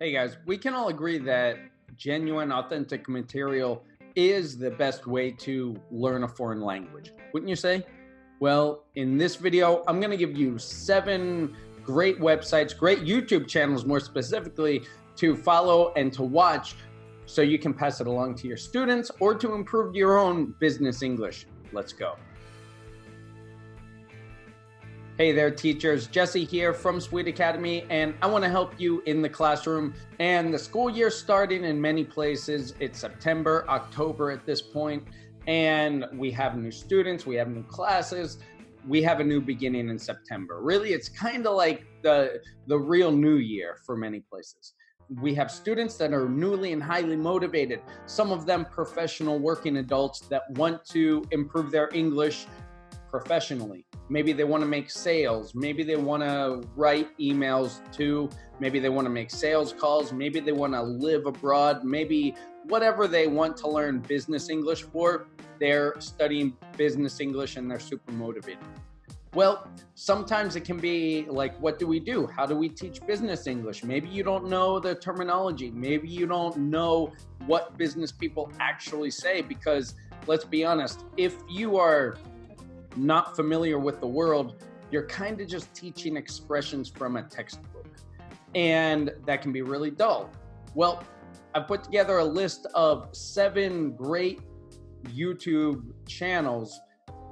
Hey guys, we can all agree that genuine, authentic material is the best way to learn a foreign language, wouldn't you say? Well, in this video, I'm going to give you 7 great websites, great YouTube channels more specifically, to follow and to watch so you can pass it along to your students or to improve your own business English. Let's go. Hey there, teachers. Jesse here from Sweed Academy, and I want to help you in the classroom. And the school year starting in many places. It's September, October at this point, and we have new students, we have new classes, we have a new beginning in September. Really, it's kind of like the real new year for many places. We have students that are newly and highly motivated, some of them professional working adults that want to improve their English professionally. Maybe they want to make sales. Maybe they want to write emails too. Maybe they want to make sales calls. Maybe they want to live abroad. Maybe whatever they want to learn business English for, they're studying business English and they're super motivated. Well, sometimes it can be like, what do we do? How do we teach business English? Maybe you don't know the terminology. Maybe you don't know what business people actually say, because let's be honest, if you are not familiar with the world, you're kind of just teaching expressions from a textbook, and that can be really dull. Well, I've put together a list of 7 great YouTube channels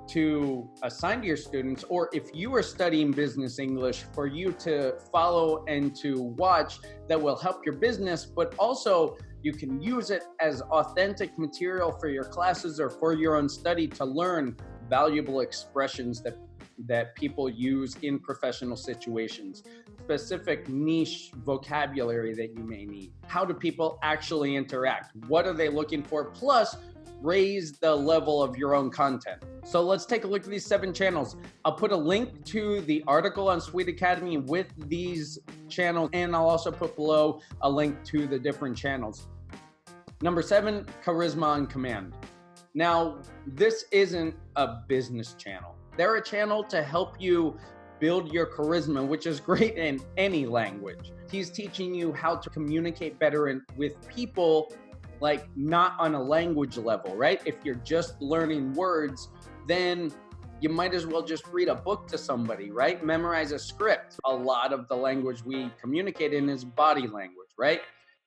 to assign to your students, or if you are studying business English, for you to follow and to watch, that will help your business, but also you can use it as authentic material for your classes or for your own study to learn valuable expressions that people use in professional situations, specific niche vocabulary that you may need. How do people actually interact? What are they looking for? Plus, raise the level of your own content. So let's take a look at these 7 channels. I'll put a link to the article on Sweed Academy with these channels, and I'll also put below a link to the different channels. Number 7, Charisma on Command. Now, this isn't a business channel. They're a channel to help you build your charisma, which is great in any language. He's teaching you how to communicate better with people, like not on a language level, right? If you're just learning words, then you might as well just read a book to somebody, right? Memorize a script. A lot of the language we communicate in is body language, right?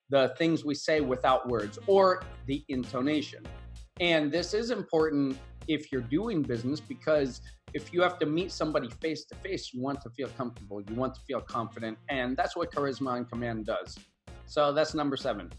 The things we say without words, or the intonation. And this is important if you're doing business, because if you have to meet somebody face to face, you want to feel comfortable, you want to feel confident, and that's what Charisma on Command does. So that's number 7.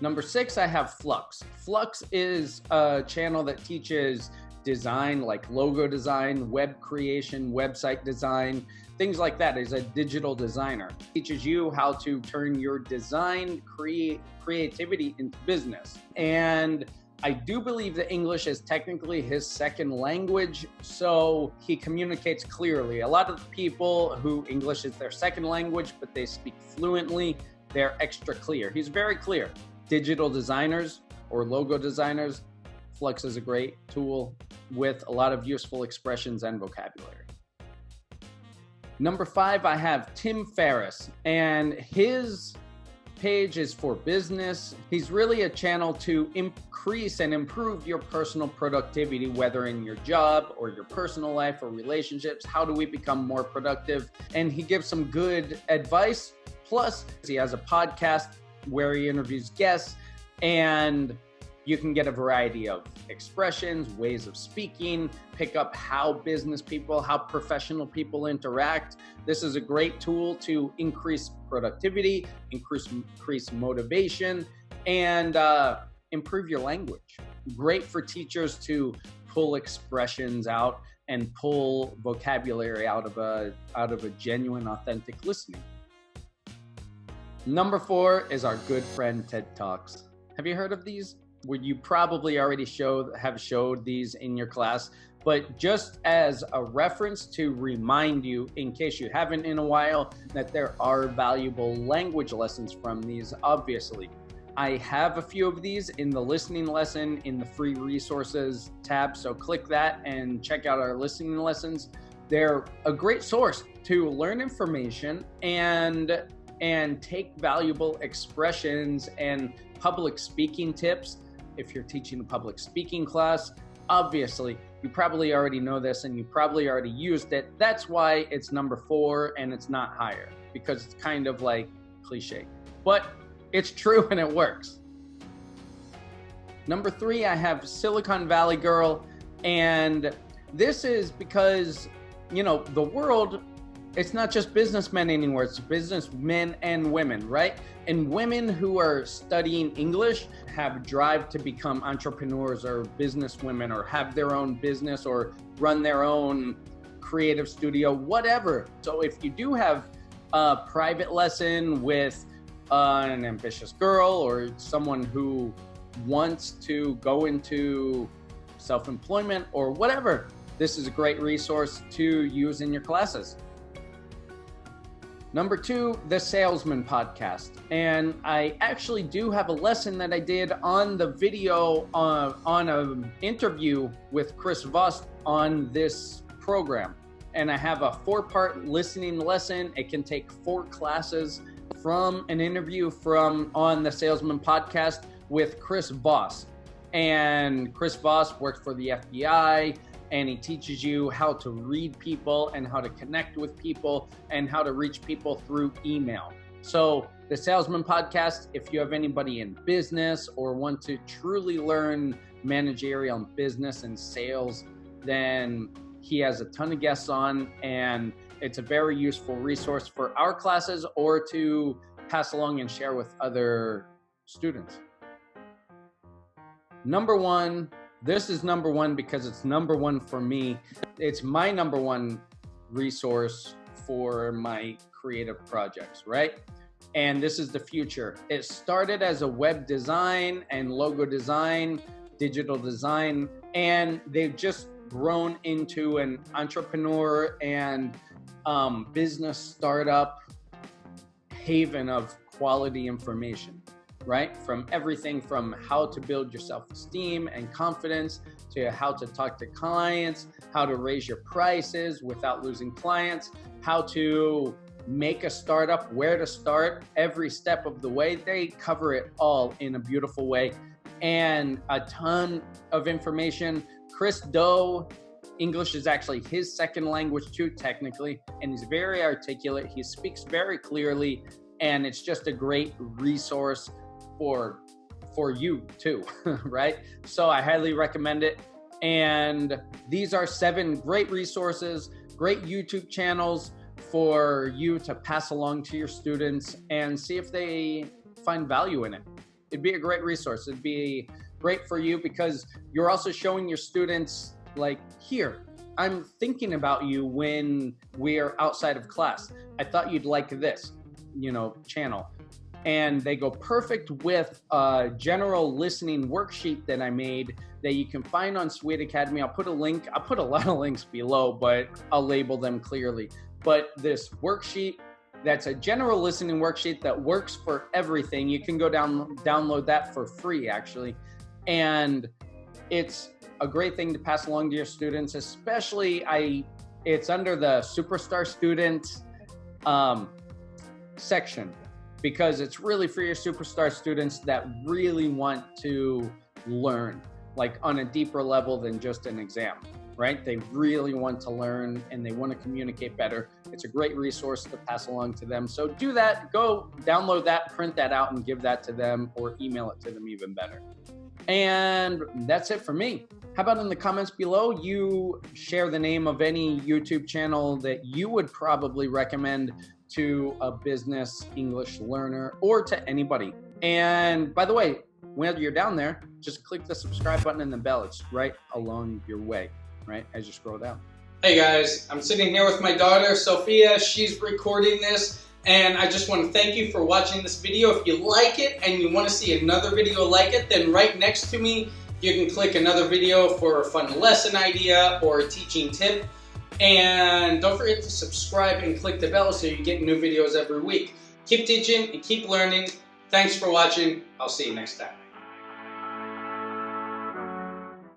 Number 6, I have Flux. Flux is a channel that teaches design, like logo design, web creation, website design, things like that. Is a digital designer. Teaches you how to turn your design creativity into business. And I do believe that English is technically his second language, so he communicates clearly. A lot of people who English is their second language, but they speak fluently, they're extra clear. He's very clear. Digital designers or logo designers, Flux is a great tool with a lot of useful expressions and vocabulary. Number 5, I have Tim Ferriss, and his page is for business. He's really a channel to increase and improve your personal productivity, whether in your job or your personal life or relationships. How do we become more productive? And he gives some good advice. Plus, he has a podcast where he interviews guests, and you can get a variety of expressions, ways of speaking, pick up how business people, how professional people interact. This is a great tool to increase productivity, increase motivation, and improve your language. Great for teachers to pull expressions out and pull vocabulary out of a genuine, authentic listening. Number 4 is our good friend TED Talks. Have you heard of these? Would you probably already have showed these in your class, but just as a reference to remind you, in case you haven't in a while, that there are valuable language lessons from these, obviously. I have a few of these in the listening lesson in the free resources tab, so click that and check out our listening lessons. They're a great source to learn information and and take valuable expressions and public speaking tips. If you're teaching a public speaking class, obviously, you probably already know this and you probably already used it. That's why it's number 4 and it's not higher, because it's kind of like cliche, but it's true and it works. Number 3, I have Silicon Valley Girl. And this is because, the world, it's not just businessmen anymore, it's businessmen and women, right? And women who are studying English have drive to become entrepreneurs or business women, or have their own business or run their own creative studio, whatever. So if you do have a private lesson with an ambitious girl or someone who wants to go into self-employment or whatever, this is a great resource to use in your classes. Number 2, the Salesman Podcast. And I actually do have a lesson that I did on the video on an interview with Chris Voss on this program. And I have a 4-part listening lesson. It can take 4 classes from an interview on the Salesman Podcast with Chris Voss. And Chris Voss works for the FBI, and he teaches you how to read people and how to connect with people and how to reach people through email. So the Salesman Podcast, if you have anybody in business or want to truly learn managerial business and sales, then he has a ton of guests on, and it's a very useful resource for our classes or to pass along and share with other students. Number 1, this is number 1 because it's number 1 for me. It's my number 1 resource for my creative projects, right? And this is the future. It started as a web design and logo design, digital design, and they've just grown into an entrepreneur and business startup haven of quality information. Right? From everything from how to build your self-esteem and confidence to how to talk to clients, how to raise your prices without losing clients, how to make a startup, where to start, every step of the way. They cover it all in a beautiful way, and a ton of information. Chris Doe, English is actually his second language too, technically, and he's very articulate. He speaks very clearly, and it's just a great resource for you too, right? So I highly recommend it. And these are 7 great resources, great YouTube channels for you to pass along to your students and see if they find value in it. It'd be a great resource. It'd be great for you because you're also showing your students, like, here, I'm thinking about you when we're outside of class. I thought you'd like this, channel. And they go perfect with a general listening worksheet that I made that you can find on Sweed Academy. I'll put a link. I'll put a lot of links below, but I'll label them clearly. But this worksheet, that's a general listening worksheet that works for everything. You can go download that for free, actually. And it's a great thing to pass along to your students, especially it's under the Superstar Student section, because it's really for your superstar students that really want to learn, like on a deeper level than just an exam, right? They really want to learn and they want to communicate better. It's a great resource to pass along to them. So do that, go download that, print that out and give that to them, or email it to them even better. And that's it for me. How about in the comments below, you share the name of any YouTube channel that you would probably recommend to a business English learner or to anybody. And by the way, when you're down there, just click the subscribe button and the bell. It's right along your way, right, as you scroll down. Hey guys, I'm sitting here with my daughter, Sophia. She's recording this, and I just want to thank you for watching this video. If you like it and you want to see another video like it, then right next to me, you can click another video for a fun lesson idea or a teaching tip. And don't forget to subscribe and click the bell so you get new videos every week. Keep teaching and keep learning. Thanks for watching. I'll see you next time.